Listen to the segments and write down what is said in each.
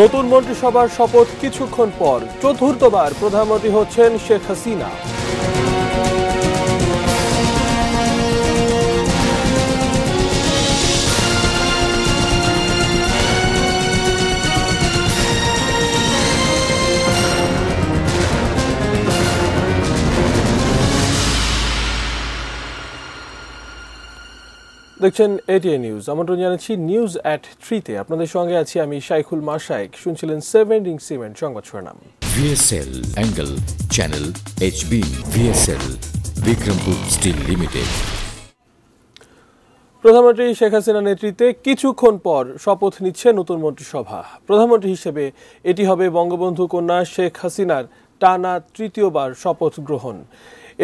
নতুন মন্ত্রিসভার শপথ কিছুক্ষণ পর চতুর্থবার প্রধানমন্ত্রী হচ্ছেন শেখ হাসিনা। দেখছেন এটিএন নিউজ। আমন্ত্রণ জানাচ্ছি নিউজ এট 3-তে। আপনাদের সঙ্গে আছি আমি শাইখুল মাশায়েক। শুনছিলেন 7 সিমেন্ট সংবাদ শিরোনাম। VSL angle channel HB VSL Bikrampur steel limited. প্রধানমন্ত্রী শেখ হাসিনার নেতৃত্বে কিছুক্ষণ পর শপথ নিচ্ছে নতুন মন্ত্রিসভা। প্রধানমন্ত্রী হিসেবে এটি হবে বঙ্গবন্ধু কন্যা শেখ হাসিনার টানা তৃতীয়বার শপথ গ্রহণ।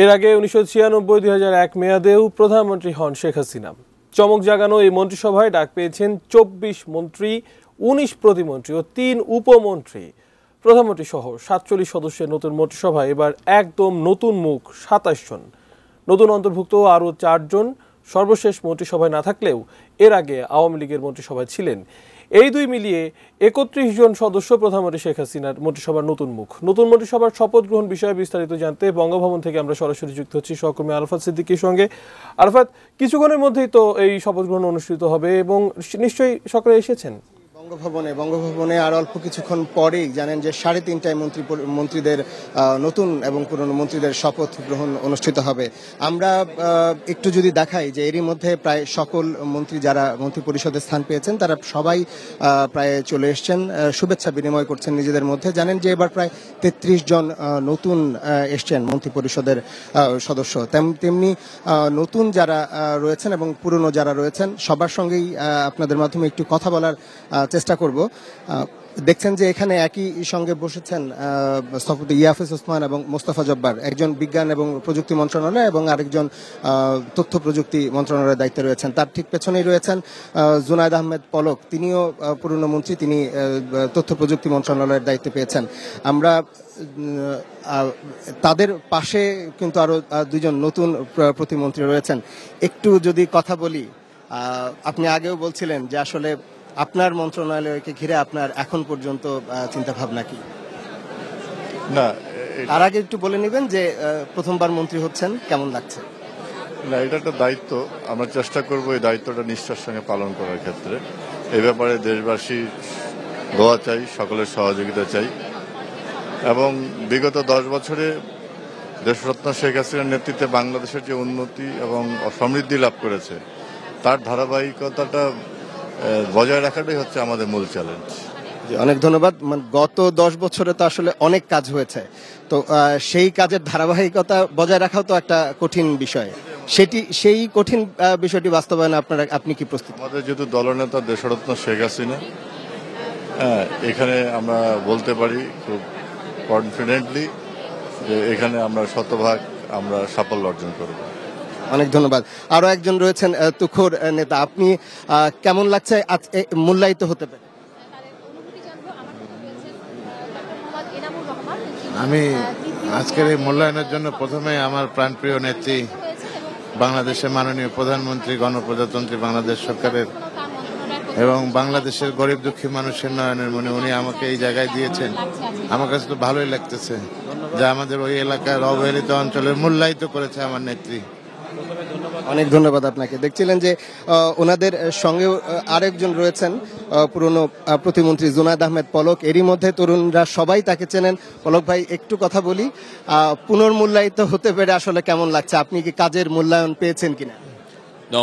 এর আগে 1996-2001 মেয়াদেও প্রধানমন্ত্রী হন শেখ হাসিনা। চমক জাগানো এই মন্ত্রিসভায় ডাক পেয়েছেন 24 মন্ত্রী, 19 প্রতিমন্ত্রী ও 3 উপমন্ত্রী। প্রধানমন্ত্রী সহ 47 সদস্যের নতুন মন্ত্রিসভায় এবার একদম নতুন মুখ 27 জন। নতুন অন্তর্ভুক্ত আরও 4 জন সর্বশেষ মন্ত্রিসভায় না থাকলেও এর আগে আওয়ামী লীগের মন্ত্রিসভায় ছিলেন। এই দুই মিলিয়ে 31 জন সদস্য প্রধানমন্ত্রী শেখ হাসিনার মন্ত্রিসভার নতুন মুখ। নতুন মন্ত্রিসভার শপথ গ্রহণ বিষয়ে বিস্তারিত জানতে বঙ্গভবন থেকে আমরা সরাসরি যুক্ত হচ্ছি সহকর্মী আরাফাত সিদ্দিকীর সঙ্গে। আরাফাত, কিছুক্ষণের মধ্যেই তো এই শপথ গ্রহণ অনুষ্ঠিত হবে এবং নিশ্চয়ই সকলে এসেছেন বঙ্গভবনে আর অল্প কিছুক্ষণ পরেই জানেন যে 3:30টায় মন্ত্রীদের নতুন এবং পুরনো মন্ত্রীদের শপথ গ্রহণ অনুষ্ঠিত হবে। আমরা একটু যদি দেখাই যে এরই মধ্যে প্রায় সকল মন্ত্রী যারা মন্ত্রী পরিষদে স্থান পেয়েছেন তারা সবাই প্রায় চলে এসছেন, শুভেচ্ছা বিনিময় করছেন নিজেদের মধ্যে। জানেন যে এবার প্রায় 33 জন নতুন এসছেন মন্ত্রী পরিষদের সদস্য। তেমনি নতুন যারা রয়েছেন এবং পুরনো যারা রয়েছেন সবার সঙ্গেই আপনাদের মাধ্যমে একটু কথা বলার চেষ্টা করব। দেখছেন যে এখানে একই সঙ্গে বসেছেন স্থপতি ইয়াফেজ ওসমান এবং মোস্তফা জব্বার, একজন বিজ্ঞান এবং প্রযুক্তি মন্ত্রণালয় এবং আরেকজন তথ্য প্রযুক্তি মন্ত্রণালয়ের দায়িত্বে রয়েছেন। তার ঠিক পেছনেই রয়েছেন জুনায়েদ আহমেদ পলক, তিনিও পুরনো মন্ত্রী, তিনি তথ্য প্রযুক্তি মন্ত্রণালয়ের দায়িত্বে পেয়েছেন। আমরা তাদের পাশে কিন্তু আরো 2 জন নতুন প্রতিমন্ত্রী রয়েছেন। একটু যদি কথা বলি, আপনি আগেও বলছিলেন যে আসলে আপনার মন্ত্রণালয়কে ঘিরে আপনার এখন পর্যন্ত চিন্তা ভাবনা কি? না, তার আগে একটু বলে নেবেন যে প্রথমবার মন্ত্রী হচ্ছেন, কেমন লাগছে? না, এটা একটা দায়িত্ব। আমরা চেষ্টা করব এই দায়িত্বটা নিষ্ঠার সঙ্গে পালন করার ক্ষেত্রে। এই ব্যাপারে দেশবাসীর দোয়া চাই, সকলের সহযোগিতা চাই এবং বিগত 10 বছরে দেশরত্ন শেখ হাসিনার নেতৃত্বে বাংলাদেশের যে উন্নতি এবং সমৃদ্ধি লাভ করেছে তার ধারাবাহিকতাটা বজায় রাখাটাই হচ্ছে আমাদের মূল চ্যালেঞ্জ। অনেক ধন্যবাদ। গত 10 বছরে তো আসলে অনেক কাজ হয়েছে, তো সেই কাজের ধারাবাহিকতা বজায় রাখাও তো একটা কঠিন বিষয়। সেই কঠিন বিষয়টি বাস্তবায়নে আপনি কি প্রস্তুত? আমাদের যেহেতু দলনেতা দেশরত্ন শেখ হাসিনা, এখানে আমরা বলতে পারি খুব কনফিডেন্টলি যে এখানে আমরা শতভাগ আমরা সাফল্য অর্জন করব। অনেক ধন্যবাদ। আরো একজন রয়েছেন তুখোর নেতা, আপনি কেমন লাগছে মূল্যায়িত হতে পারে? আমি আজকের এই মূল্যায়নের জন্য প্রথমে আমার প্রাণপ্রিয় নেত্রী বাংলাদেশের মাননীয় প্রধানমন্ত্রী গণপ্রজাতন্ত্রী বাংলাদেশ সরকারের এবং বাংলাদেশের গরিব দুঃখী মানুষের নয়নের মনে উনি আমাকে এই জায়গায় দিয়েছেন। আমার কাছে তো ভালোই লাগতেছে যে আমাদের ওই এলাকার অবহেলিত অঞ্চলের মূল্যায়িত করেছে আমার নেত্রী। অনেক ধন্যবাদ আপনাকে। দেখছিলেন যে ওনাদের সঙ্গে আরেকজন রয়েছেন পুরনো প্রতিমন্ত্রী জুনায়েদ আহমেদ পলক। এরই মধ্যে তরুণরা সবাই তাকে চেনেন। পলক ভাই, একটু কথা বলি, পুনর্মূল্যায়িত হতে পেরে আসলে কেমন লাগছে? আপনি কি কাজের মূল্যায়ন পেয়েছেন কিনা?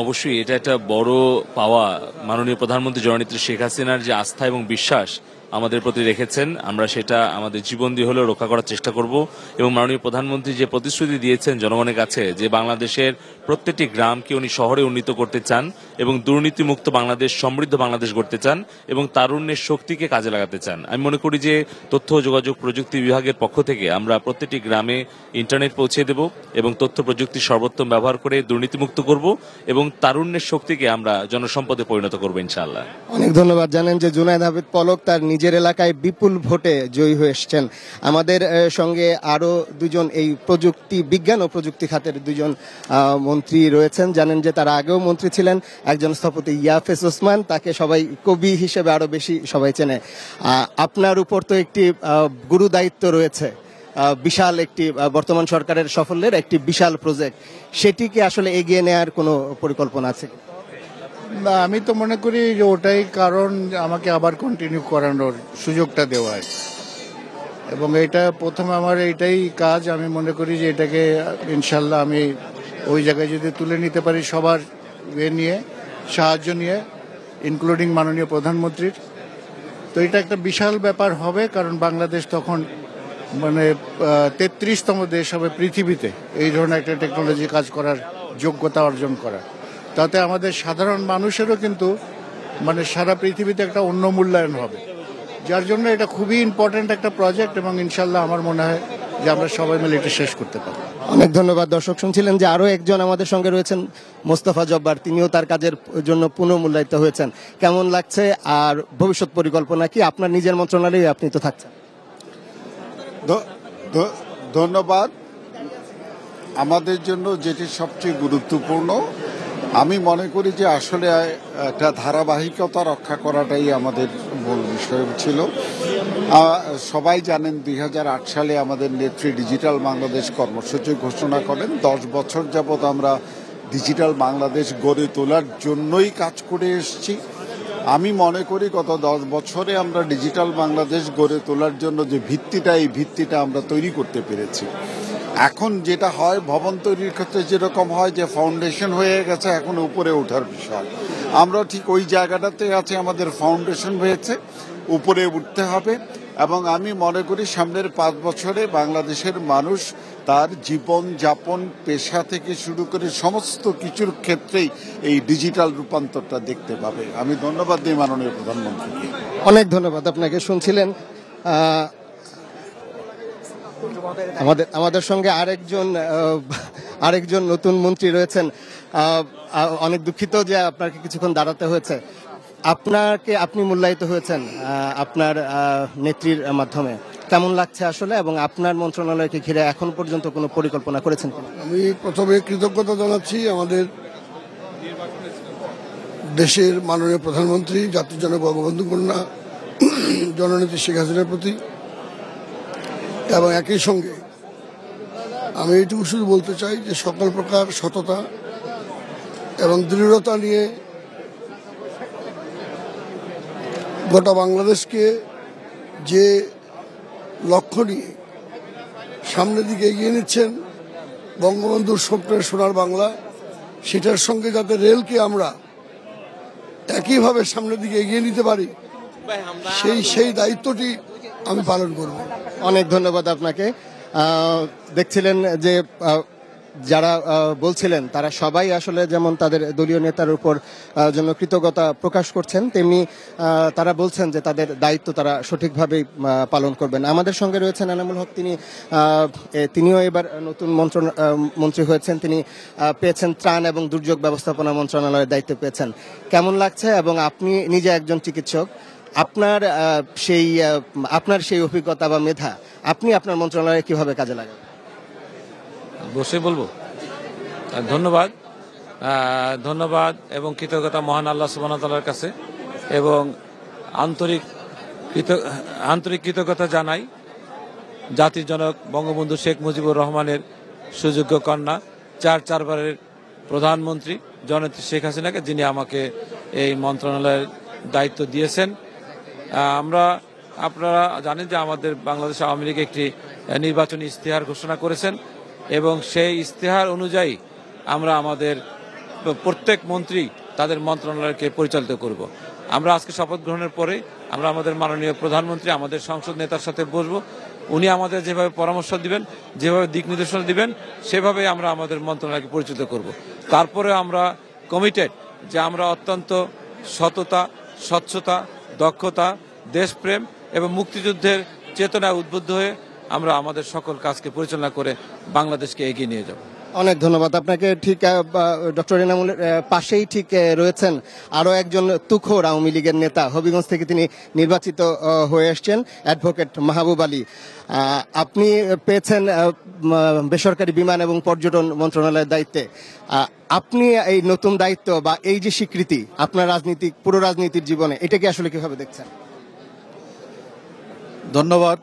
অবশ্যই এটা একটা বড় পাওয়া। মাননীয় প্রধানমন্ত্রী জননেত্রী শেখ হাসিনার যে আস্থা এবং বিশ্বাস আমাদের প্রতি রেখেছেন, আমরা সেটা আমাদের জীবন দিয়ে হলেও রক্ষা করার চেষ্টা করব। এবং মাননীয় প্রধানমন্ত্রী যে প্রতিশ্রুতি দিয়েছেন জনগণের কাছে যে বাংলাদেশের প্রত্যেকটি গ্রামকে উনি শহরে উন্নীত করতে চান এবং দুর্নীতিমুক্ত বাংলাদেশ, সমৃদ্ধ বাংলাদেশ গড়তে চান এবং তারুণ্যের শক্তিকে কাজে লাগাতে চান। আমি মনে করি যে তথ্য ও যোগাযোগ প্রযুক্তি বিভাগের পক্ষ থেকে আমরা প্রত্যেকটি গ্রামে ইন্টারনেট পৌঁছে দেব এবং তথ্য প্রযুক্তির সর্বোত্তম ব্যবহার করে দুর্নীতিমুক্ত করব এবং তারুণ্যের শক্তিকে আমরা জনসম্পদে পরিণত করবো ইনশাআল্লাহ। অনেক ধন্যবাদ। জানেন যে জুনায়েদ আহমেদ পলক তার নিজের এলাকায় বিপুল ভোটে জয়ী হয়ে এসেছেন। আমাদের সঙ্গে আরো দুজন এই প্রযুক্তি বিজ্ঞান ও প্রযুক্তি খাতের দুজন মন্ত্রী রয়েছেন। জানেন যে তারা আগেও মন্ত্রী ছিলেন। একজন স্থপতি ইয়াফেস ওসমান, তাকে সবাই কবি হিসেবে আরো বেশি সবাই চেনে। আপনার উপর তো একটি গুরু দায়িত্ব রয়েছে, বিশাল একটি বর্তমান সরকারের সাফল্যের একটি বিশাল প্রজেক্ট, সেটিকে আসলে এগিয়ে নেওয়ার কোনো পরিকল্পনা আছে? না, আমি তো মনে করি যে ওটাই কারণ আমাকে আবার কন্টিনিউ করানোর সুযোগটা দেওয়ার, এবং এটা প্রথমে আমার এইটাই কাজ। আমি মনে করি যে এটাকে ইনশাল্লাহ আমি ওই জায়গায় যদি তুলে নিতে পারি সবার নিয়ে সাহায্য নিয়ে, ইনক্লুডিং মাননীয় প্রধানমন্ত্রীর, তো এটা একটা বিশাল ব্যাপার হবে। কারণ বাংলাদেশ তখন মানে 33তম দেশ হবে পৃথিবীতে এই ধরনের একটা টেকনোলজি কাজ করার যোগ্যতা অর্জন করা। তাতে আমাদের সাধারণ মানুষেরও কিন্তু মানে সারা পৃথিবীতে একটা অন্য মূল্যায়ন হবে, যার জন্য এটা খুবই ইম্পর্টেন্ট একটা প্রজেক্ট, এবং ইনশাল্লাহ আমার মনে হয় যে আমরা সবাই মিলে এটা শেষ করতে পারব। অনেক ধন্যবাদ। দর্শক শুনছিলেন যে আরো একজন আমাদের সঙ্গে রয়েছেন, মোস্তফা জব্বার, তিনিও তার কাজের জন্য পুনঃমূল্যায়িত হয়েছেন। কেমন লাগছে আর ভবিষ্যৎ পরিকল্পনা কি? আপনার নিজের মন্ত্রণালয়ে আপনি তো থাকছেন। ধন্যবাদ। আমাদের জন্য যেটি সবচেয়ে গুরুত্বপূর্ণ, আমি মনে করি যে আসলে একটা ধারাবাহিকতা রক্ষা করাটাই আমাদের মূল বিষয় ছিল। সবাই জানেন 2008 সালে আমাদের নেত্রী ডিজিটাল বাংলাদেশ কর্মসূচি ঘোষণা করেন। 10 বছর যাবৎ আমরা ডিজিটাল বাংলাদেশ গড়ে তোলার জন্যই কাজ করে এসেছি। আমি মনে করি গত 10 বছরে আমরা ডিজিটাল বাংলাদেশ গড়ে তোলার জন্য যে ভিত্তিটা, এই ভিত্তিটা আমরা তৈরি করতে পেরেছি। এখন যেটা হয়, ভবন তৈরির ক্ষেত্রে যেরকম হয় যে ফাউন্ডেশন হয়ে গেছে, এখন উপরে ওঠার বিষয়। আমরা ঠিক ওই জায়গাটাতে আছে, আমাদের ফাউন্ডেশন হয়েছে, উপরে উঠতে হবে। এবং আমি মনে করি সামনের 5 বছরে বাংলাদেশের মানুষ তার জীবন যাপন, পেশা থেকে শুরু করে সমস্ত কিছুর ক্ষেত্রেই এই ডিজিটাল রূপান্তরটা দেখতে পাবে। আমি ধন্যবাদ দিই মাননীয় প্রধানমন্ত্রীকে। অনেক ধন্যবাদ আপনাকে। শুনছিলেন আমাদের সঙ্গে আরেকজন নতুন মন্ত্রী রয়েছেন। অনেক দুঃখিত যে আপনাকে কিছুক্ষণ দাঁড়াতে হয়েছে। আপনি মূল্যায়িত হয়েছেন আপনার নেত্রীর মাধ্যমে, কেমন লাগছে আসলে, এবং আপনার মন্ত্রণালয়কে ঘিরে এখন পর্যন্ত কোনো পরিকল্পনা করেছেন কিনা? আমি প্রথমে কৃতজ্ঞতা জানাচ্ছি আমাদের দেশের মাননীয় প্রধানমন্ত্রী, জাতির জনক বঙ্গবন্ধু কন্যা জননেত্রী শেখ হাসিনার প্রতি, এবং একই সঙ্গে আমি এইটুকু শুধু বলতে চাই যে সকল প্রকার সততা এবং দৃঢ়তা নিয়ে গোটা বাংলাদেশকে যে লক্ষ্য নিয়ে সামনের দিকে এগিয়ে নিচ্ছেন, বঙ্গবন্ধুর স্বপ্নের সোনার বাংলা, সেটার সঙ্গে যাতে রেলকে আমরা একইভাবে সামনের দিকে এগিয়ে নিতে পারি, সেই দায়িত্বটি আমি পালন করব। অনেক ধন্যবাদ আপনাকে। দেখছিলেন যে যারা বলছিলেন তারা সবাই আসলে যেমন তাদের দলীয় নেতার উপর জন্য কৃতজ্ঞতা প্রকাশ করছেন, তেমনি তারা বলছেন যে তাদের দায়িত্ব তারা সঠিকভাবেই পালন করবেন। আমাদের সঙ্গে রয়েছেন এনামুল হক, তিনিও এবার নতুন মন্ত্রী হয়েছেন। তিনি পেয়েছেন ত্রাণ এবং দুর্যোগ ব্যবস্থাপনা মন্ত্রণালয়ের দায়িত্ব পেয়েছেন। কেমন লাগছে? এবং আপনি নিজে একজন চিকিৎসক, আপনার সেই অভিজ্ঞতা বা মেধা আপনি আপনার মন্ত্রণালয়ে কিভাবে কাজে লাগাবেন? বসে বলবো। ধন্যবাদ এবং কৃতজ্ঞতা মহান আল্লাহ সুবহানাহু ওয়া তাআলার কাছে, এবং আন্তরিক কৃতজ্ঞতা জানাই জাতির জনক বঙ্গবন্ধু শেখ মুজিবুর রহমানের সুযোগ্য কন্যা, 4বারের প্রধানমন্ত্রী জননেত্রী শেখ হাসিনাকে, যিনি আমাকে এই মন্ত্রণালয়ের দায়িত্ব দিয়েছেন। আপনারা জানেন যে আমাদের বাংলাদেশ আওয়ামী লীগ একটি নির্বাচনী ইশতেহার ঘোষণা করেছেন, এবং সেই ইশতেহার অনুযায়ী আমরা আমাদের প্রত্যেক মন্ত্রী তাদের মন্ত্রণালয়কে পরিচালিত করব। আমরা আজকে শপথ গ্রহণের পরে আমরা আমাদের মাননীয় প্রধানমন্ত্রী, আমাদের সংসদ নেতার সাথে বসবো। উনি আমাদের যেভাবে পরামর্শ দিবেন, যেভাবে দিক নির্দেশনা দিবেন, সেভাবে আমরা আমাদের মন্ত্রণালয়কে পরিচালিত করব। তারপরে আমরা কমিটেড যে আমরা অত্যন্ত সততা, স্বচ্ছতা, দক্ষতা, দেশপ্রেম এবং মুক্তিযুদ্ধের চেতনায় উদ্বুদ্ধ হয়ে আমরা আমাদের সকল কাজকে পরিচালনা করে বাংলাদেশকে এগিয়ে নিয়ে যাব। অনেক ধন্যবাদ আপনাকে। ঠিক ডক্টর এনামুলের পাশেই ঠিক রয়েছেন আরো একজন তুখোর আওয়ামী লীগের নেতা, হবিগঞ্জ থেকে তিনি নির্বাচিত হয়ে এসেছেন, অ্যাডভোকেট মাহবুব আলী। আপনি পেয়েছেন বেসরকারি বিমান এবং পর্যটন মন্ত্রণালয়ের দায়িত্বে। আপনি এই নতুন দায়িত্ব বা এই যে স্বীকৃতি আপনার পুরো রাজনীতির জীবনে, এটাকে আসলে কিভাবে দেখছেন? ধন্যবাদ।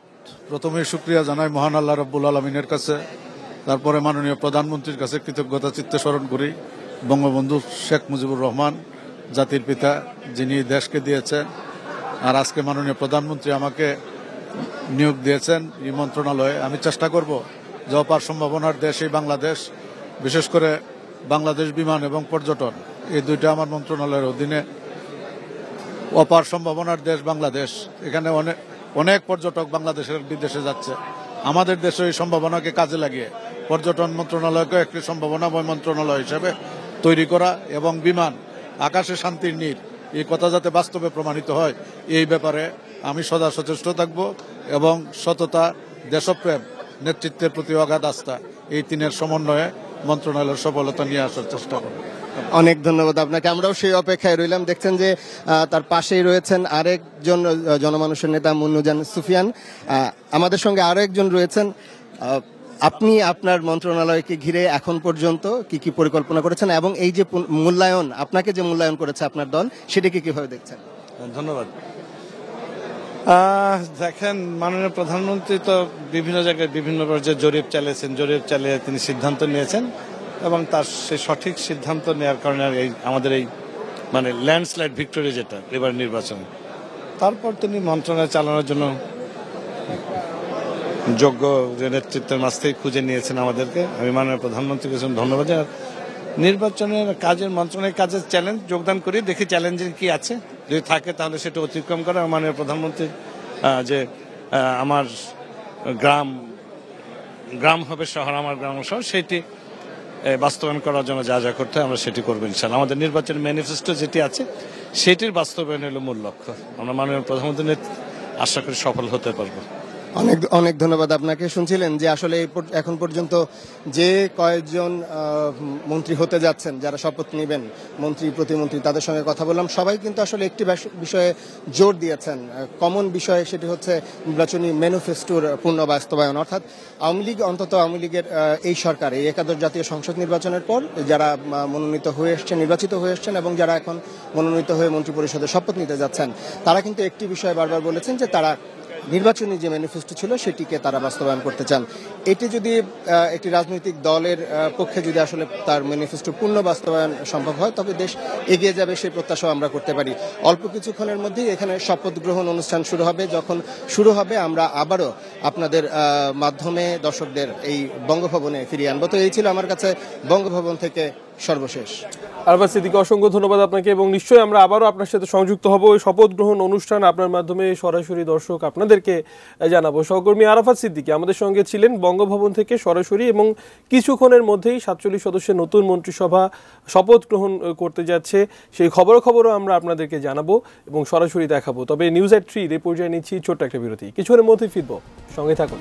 প্রথমে শুকরিয়া জানাই মহান আল্লাহ রাব্বুল আলামিনের কাছে, তারপরে মাননীয় প্রধানমন্ত্রীর কাছে কৃতজ্ঞতা চিত্তে স্মরণ করি। বঙ্গবন্ধু শেখ মুজিবুর রহমান জাতির পিতা, যিনি দেশকে দিয়েছেন, আর আজকে মাননীয় প্রধানমন্ত্রী আমাকে নিয়োগ দিয়েছেন এই মন্ত্রণালয়ে। আমি চেষ্টা করব যে অপার সম্ভাবনার দেশ এই বাংলাদেশ, বিশেষ করে বাংলাদেশ বিমান এবং পর্যটন, এই দুইটা আমার মন্ত্রণালয়ের অধীনে। অপার সম্ভাবনার দেশ বাংলাদেশ, এখানে অনেক পর্যটক বাংলাদেশের বিদেশে যাচ্ছে। আমাদের দেশে এই সম্ভাবনাকে কাজে লাগিয়ে পর্যটন মন্ত্রণালয়কে একটি সম্ভাবনাময় মন্ত্রণালয় হিসেবে তৈরি করা এবং বিমান, আকাশে শান্তির নীড়, এই কথা যাতে বাস্তবে প্রমাণিত হয়, এই ব্যাপারে আমি সদা সচেষ্ট থাকব এবং সততা, দেশপ্রেম, নেতৃত্বের প্রতি অগাধ আস্থা, এই তিনের সমন্বয়ে মন্ত্রণালয়ের সফলতা নিয়ে আসার চেষ্টা করব। অনেক ধন্যবাদ আপনাকে। আমরাও সেই অপেক্ষায় রইলাম। দেখছেন যে তার পাশেই রয়েছেন আরেকজন জনমানুষের নেতা মুন্নুজান সুফিয়ান। আমাদের সঙ্গে আরো একজন রয়েছেন। আপনি আপনার মন্ত্রণালয়কে ঘিরে এখন পর্যন্ত কি কি পরিকল্পনা করেছেন এবং এই যে মূল্যায়ন, আপনাকে যে মূল্যায়ন করেছে আপনার দল, সেটাকে কিভাবে দেখছেন? ধন্যবাদ। দেখেন, মাননীয় প্রধানমন্ত্রী তো বিভিন্ন জায়গায় বিভিন্ন পর্যায়ে জরিপ চালিয়েছেন, জরিপ চালিয়ে তিনি সিদ্ধান্ত নিয়েছেন এবং তার সেই সঠিক সিদ্ধান্ত নেওয়ার কারণে আমাদের এই মানে ল্যান্ডস্লাইড ভিক্টোরি যেটা এবার নির্বাচন, তারপর তিনি মন্ত্রণালয় চালানোর জন্য যোগ্য যে নেতৃত্বের মাঝ থেকে খুঁজে নিয়েছেন আমাদেরকে। আমি মাননীয় প্রধানমন্ত্রীকে ধন্যবাদ। আর নির্বাচনের কাজের মন্ত্রণালয়ের কাজের চ্যালেঞ্জ যোগদান করি, দেখি চ্যালেঞ্জের কি আছে, যদি থাকে তাহলে সেটা অতিক্রম করে মাননীয় প্রধানমন্ত্রীর যে আমার গ্রাম হবে শহর, আমার গ্রাম শহর, সেটি বাস্তবায়ন করার জন্য যা যা করতে হয় আমরা সেটি করবো ইনশাআল্লাহ। আমাদের নির্বাচনের ম্যানিফেস্টো যেটি আছে সেটির বাস্তবায়ন হলো মূল লক্ষ্য। আমরা মাননীয় প্রধানমন্ত্রীর আশা করি সফল হতে পারবো। অনেক অনেক ধন্যবাদ আপনাকে। শুনছিলেন যে আসলে এখন পর্যন্ত যে কয়েকজন মন্ত্রী হতে যাচ্ছেন, যারা শপথ নেবেন, মন্ত্রী প্রতিমন্ত্রী, তাদের সঙ্গে কথা বললাম, সবাই কিন্তু আসলে একটি বিষয়ে জোর দিয়েছেন, কমন বিষয়, সেটি হচ্ছে নির্বাচনী ম্যানিফেস্টোর পূর্ণ বাস্তবায়ন। অর্থাৎ আওয়ামী লীগ, অন্তত আওয়ামী লীগের এই সরকার, এই একাদশ জাতীয় সংসদ নির্বাচনের পর যারা মনোনীত হয়ে এসছেন, নির্বাচিত হয়ে এসছেন এবং যারা এখন মনোনীত হয়ে মন্ত্রিপরিষদে শপথ নিতে যাচ্ছেন, তারা কিন্তু একটি বিষয় বারবার বলেছেন যে তারা নির্বাচনী যে ম্যানিফেস্টো ছিল সেটিকে তারা বাস্তবায়ন করতে চান। এটি যদি একটি রাজনৈতিক দলের পক্ষে যদি আসলে তার ম্যানিফেস্টো পূর্ণ বাস্তবায়ন সম্ভব হয়, তবে দেশ এগিয়ে যাবে, সেই প্রত্যাশাও আমরা করতে পারি। অল্প কিছুক্ষণের মধ্যেই এখানে শপথ গ্রহণ অনুষ্ঠান শুরু হবে। যখন শুরু হবে আমরা আবারও আপনাদের মাধ্যমে দর্শকদের এই বঙ্গভবনে ফিরিয়ে আনবো। তো এই ছিল আমার কাছে বঙ্গভবন থেকে সর্বশেষ। আরবাজ সিদ্দিকী, অসংখ্য ধন্যবাদ আপনাকে, এবং নিশ্চয়ই আমরা আবারও আপনার সাথে সংযুক্ত হব ওই শপথ গ্রহণ অনুষ্ঠান আপনার মাধ্যমে সরাসরি দর্শক আপনাদেরকে জানাবো। সহকর্মী আরাফাত সিদ্দিকী আমাদের সঙ্গে ছিলেন বঙ্গভবন থেকে সরাসরি, এবং কিছুক্ষণের মধ্যেই 47 সদস্যের নতুন মন্ত্রিসভা শপথ গ্রহণ করতে যাচ্ছে, সেই খবরও আমরা আপনাদেরকে জানাবো এবং সরাসরি দেখাবো। তবে নিউজ এট 3 এ পর্যায়ে নিচ্ছি ছোট্ট একটা বিরতি, কিছুক্ষণের মধ্যেই ফিরবো, সঙ্গে থাকুন।